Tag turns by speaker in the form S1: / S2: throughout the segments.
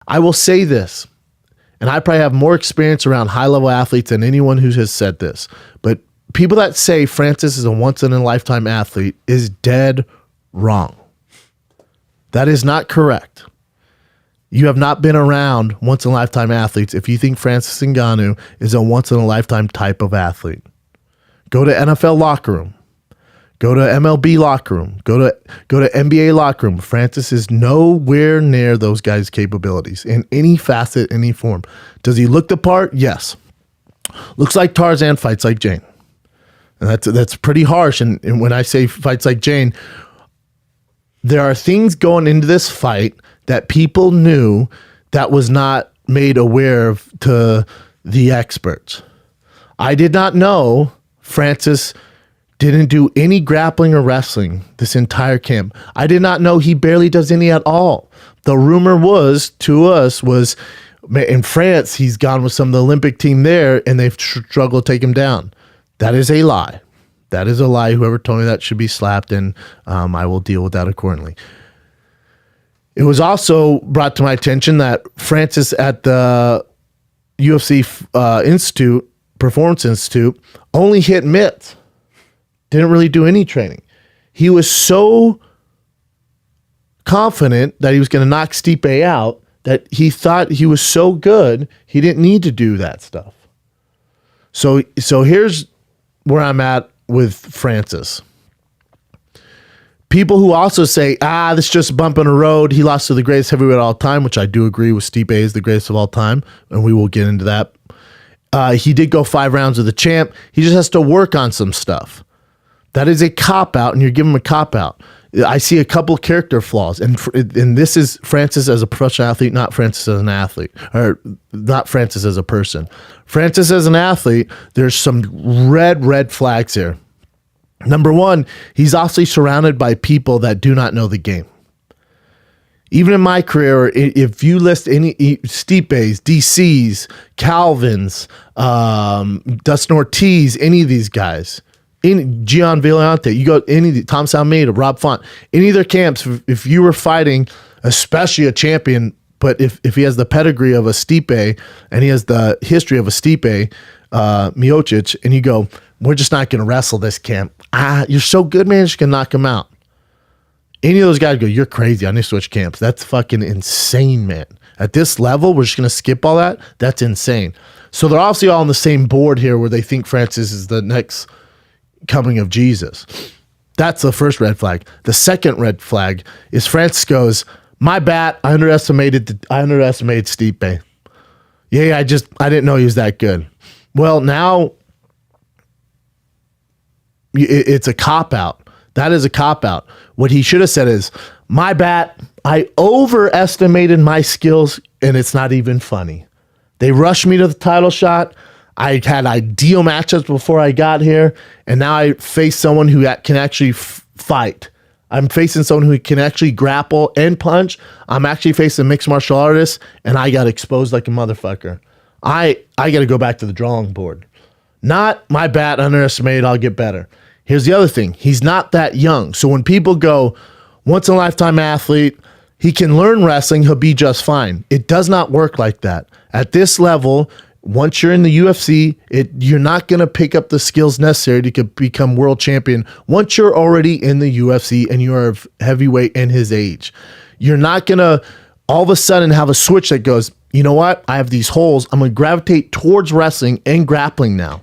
S1: I will say this, and I probably have more experience around high-level athletes than anyone who has said this, but people that say Francis is a once-in-a-lifetime athlete is dead wrong. That is not correct. You have not been around once-in-a-lifetime athletes if you think Francis Ngannou is a once-in-a-lifetime type of athlete. Go to NFL locker room. Go to MLB locker room. Go to NBA locker room. Francis is nowhere near those guys' capabilities in any facet, any form. Does he look the part? Yes. Looks like Tarzan, fights like Jane. And that's pretty harsh. And when I say fights like Jane, there are things going into this fight that people knew that was not made aware of to the experts. I did not know Francis didn't do any grappling or wrestling this entire camp. I did not know he barely does any at all. The rumor was, to us, was in France, he's gone with some of the Olympic team there, and they've struggled to take him down. That is a lie. That is a lie. Whoever told me that should be slapped, and I will deal with that accordingly. It was also brought to my attention that Francis at the UFC Institute, Performance Institute, only hit mitts. Didn't really do any training. He was so confident that he was going to knock Stipe out that he thought he was so good, he didn't need to do that stuff. So here's where I'm at with Francis. People who also say, this is just a bump in the road. He lost to the greatest heavyweight of all time, which I do agree with. Stipe is the greatest of all time, and we will get into that. He did go 5 rounds with the champ. He just has to work on some stuff. That is a cop-out, and you're giving him a cop-out. I see a couple character flaws, and this is Francis as a professional athlete, not Francis as an athlete, or not Francis as a person. Francis as an athlete, there's some red flags here. Number one, he's also surrounded by people that do not know the game. Even in my career, if you list any Stipe's, DC's, Calvin's, Dustin Ortiz, any of these guys, Gian Villante, you go Tom Salmeida, Rob Font, any of their camps, if you were fighting, especially a champion, but if he has the pedigree of a Stipe and he has the history of a Stipe Miocic, and you go, we're just not going to wrestle this camp. You're so good, man, you're just going to knock him out. Any of those guys go, you're crazy, I need to switch camps. That's fucking insane, man. At this level, we're just going to skip all that? That's insane. So they're obviously all on the same board here where they think Francis is the next coming of Jesus. That's the first red flag. The second red flag is Francis goes, my bad, I underestimated Stipe. Yeah, I didn't know he was that good. Well, now it's a cop-out. That is a cop-out. What he should have said is, my bad, I overestimated my skills, and it's not even funny. They rushed me to the title shot. I had ideal matchups before I got here, and now I face someone who can actually fight. I'm facing someone who can actually grapple and punch. I'm actually facing a mixed martial artist, and I got exposed like a motherfucker. I got to go back to the drawing board. Not my bad, underestimated, I'll get better. Here's the other thing. He's not that young. So when people go, once in a lifetime athlete, he can learn wrestling, he'll be just fine. It does not work like that. At this level, once you're in the UFC, you're not going to pick up the skills necessary to become world champion once you're already in the UFC and you are a heavyweight in his age. You're not going to all of a sudden have a switch that goes, you know what? I have these holes. I'm going to gravitate towards wrestling and grappling now.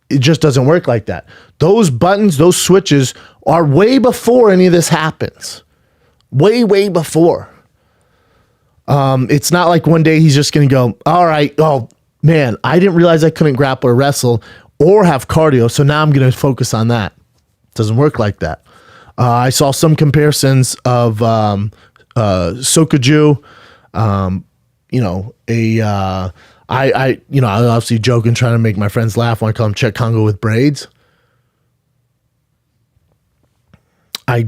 S1: It just doesn't work like that. Those buttons, those switches are way before any of this happens. Way before. It's not like one day he's just going to go, all right, oh man, I didn't realize I couldn't grapple or wrestle or have cardio, so now I'm going to focus on that. It doesn't work like that. I saw some comparisons of Sokoju, I obviously joke and trying to make my friends laugh when I call him Czech Congo with braids. I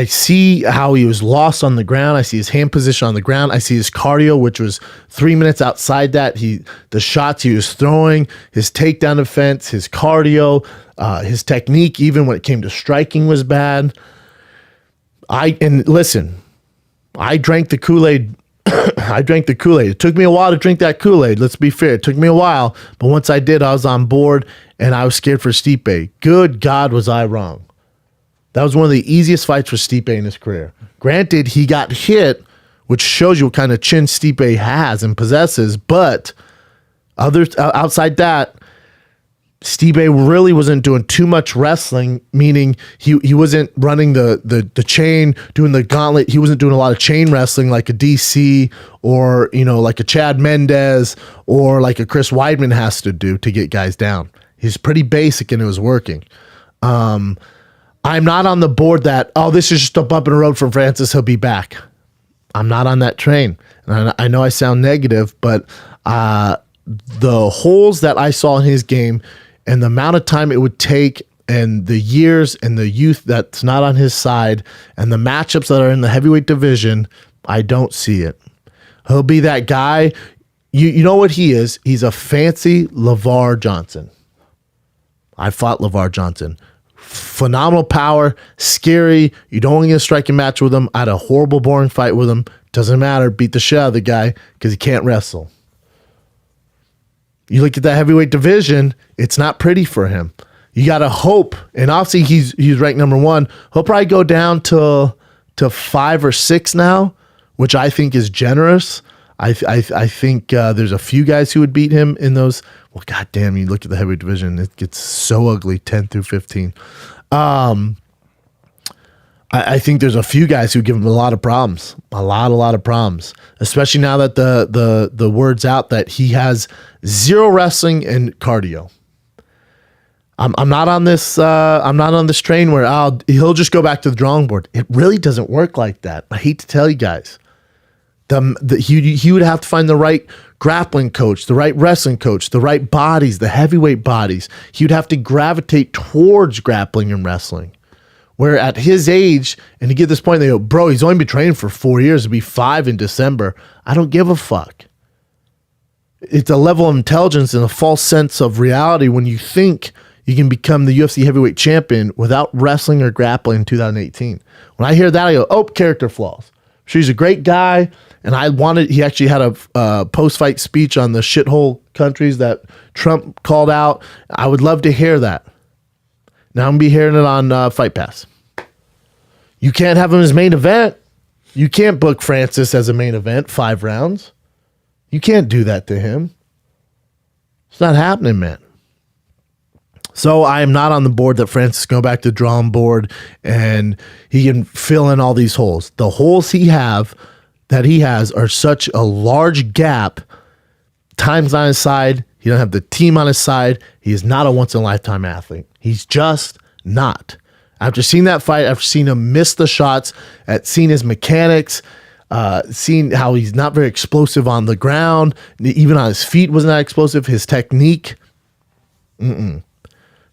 S1: see how he was lost on the ground. I see his hand position on the ground. I see his cardio, which was 3 minutes outside that. The shots he was throwing, his takedown defense, his cardio, his technique, even when it came to striking, was bad. And listen, I drank the Kool-Aid. I drank the Kool-Aid. It took me a while to drink that Kool-Aid. Let's be fair. It took me a while. But once I did, I was on board, and I was scared for Stipe. Good God, was I wrong. That was one of the easiest fights for Stipe in his career. Granted, he got hit, which shows you what kind of chin Stipe has and possesses. But outside that, Stipe really wasn't doing too much wrestling, meaning he wasn't running the chain, doing the gauntlet. He wasn't doing a lot of chain wrestling like a DC or, like a Chad Mendez or like a Chris Weidman has to do to get guys down. He's pretty basic and it was working. I'm not on the board that, this is just a bump in the road from Francis. He'll be back. I'm not on that train. And I know I sound negative, but the holes that I saw in his game and the amount of time it would take and the years and the youth that's not on his side and the matchups that are in the heavyweight division, I don't see it. He'll be that guy. You know what he is? He's a fancy LeVar Johnson. I fought LeVar Johnson. Phenomenal power, scary. You don't want to get a striking match with him. I had a horrible, boring fight with him. Doesn't matter. Beat the shit out of the guy because he can't wrestle. You look at that heavyweight division, it's not pretty for him. You got to hope, and obviously he's ranked number 1. He'll probably go down to 5 or 6 now, which I think is generous. I think there's a few guys who would beat him in those. Well, goddamn, you look at the heavyweight division, it gets so ugly, 10 through 15. I think there's a few guys who give him a lot of problems, a lot of problems, especially now that the word's out that he has 0 wrestling and cardio. I'm not on this. I'm not on this train where he'll just go back to the drawing board. It really doesn't work like that. I hate to tell you guys. He would have to find the right grappling coach, the right wrestling coach, the right bodies, the heavyweight bodies. He would have to gravitate towards grappling and wrestling. Where at his age, and to get this point, they go, bro, he's only been training for 4 years. It'll be 5 in December. I don't give a fuck. It's a level of intelligence and a false sense of reality when you think you can become the UFC heavyweight champion without wrestling or grappling in 2018. When I hear that, I go, character flaws. She's a great guy, and he actually had a post-fight speech on the shithole countries that Trump called out. I would love to hear that. Now I'm going to be hearing it on Fight Pass. You can't have him as main event. You can't book Francis as a main event, 5 rounds. You can't do that to him. It's not happening, man. So I am not on the board that Francis go back to the drawing board and he can fill in all these holes. The holes he has are such a large gap. Time's on his side. He don't have the team on his side. He is not a once-in-a-lifetime athlete. He's just not. After seeing that fight, after seeing him miss the shots, seeing his mechanics, seeing how he's not very explosive on the ground, even on his feet wasn't that explosive, his technique,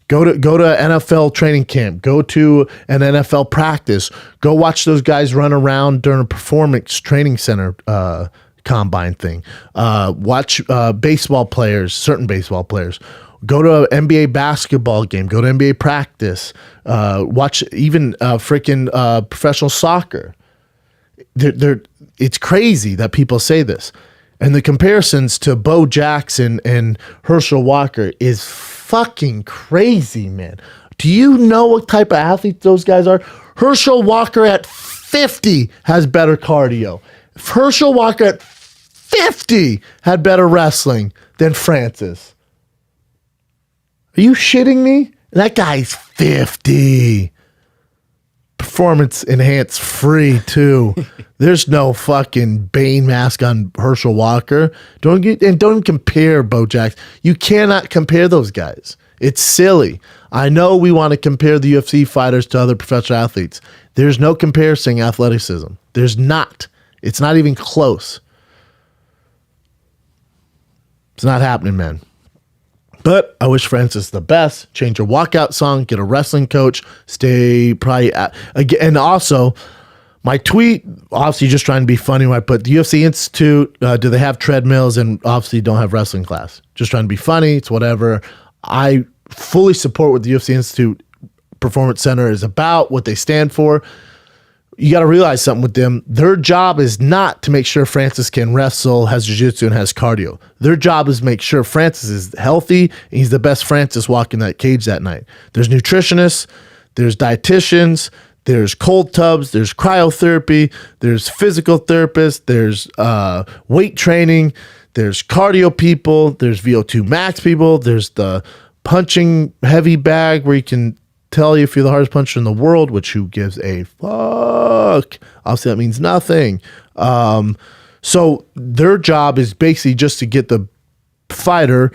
S1: Go to NFL training camp. Go to an NFL practice. Go watch those guys run around during a performance training center combine thing. Watch baseball players, certain baseball players. Go to an NBA basketball game. Go to NBA practice. Watch even freaking professional soccer. It's crazy that people say this. And the comparisons to Bo Jackson and Herschel Walker is fucking crazy, man. Do you know what type of athlete those guys are? Herschel Walker at 50 has better cardio. Herschel Walker at 50 had better wrestling than Francis. Are you shitting me? That guy's 50. Performance enhanced free too. There's no fucking Bane mask on Herschel Walker. Don't compare Bo Jackson. You cannot compare those guys. It's silly. I know we want to compare the UFC fighters to other professional athletes. There's no comparison athleticism. There's not. It's not even close. It's not happening, man. But I wish Francis the best. Change your walkout song. Get a wrestling coach. Stay probably and also, my tweet, obviously just trying to be funny when I put the UFC Institute, do they have treadmills and obviously don't have wrestling class. Just trying to be funny. It's whatever. I fully support what the UFC Institute Performance Center is about, what they stand for. you got to realize something with them. Their job is not to make sure Francis can wrestle, has jiu-jitsu, and has cardio. Their job is make sure Francis is healthy and he's the best Francis walking that cage that night. There's nutritionists, there's dietitians, there's cold tubs, there's cryotherapy, there's physical therapists, there's weight training, there's cardio people, there's VO2 max people, there's the punching heavy bag where you can tell you if you're the hardest puncher in the world, which who gives a fuck? Obviously, that means nothing. So their job is basically just to get the fighter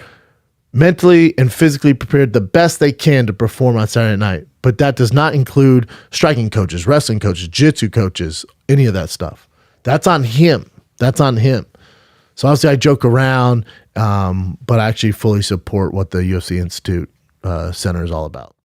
S1: mentally and physically prepared the best they can to perform on Saturday night. But that does not include striking coaches, wrestling coaches, jiu-jitsu coaches, any of that stuff. That's on him. That's on him. So obviously I joke around, but I actually fully support what the UFC Institute Center is all about.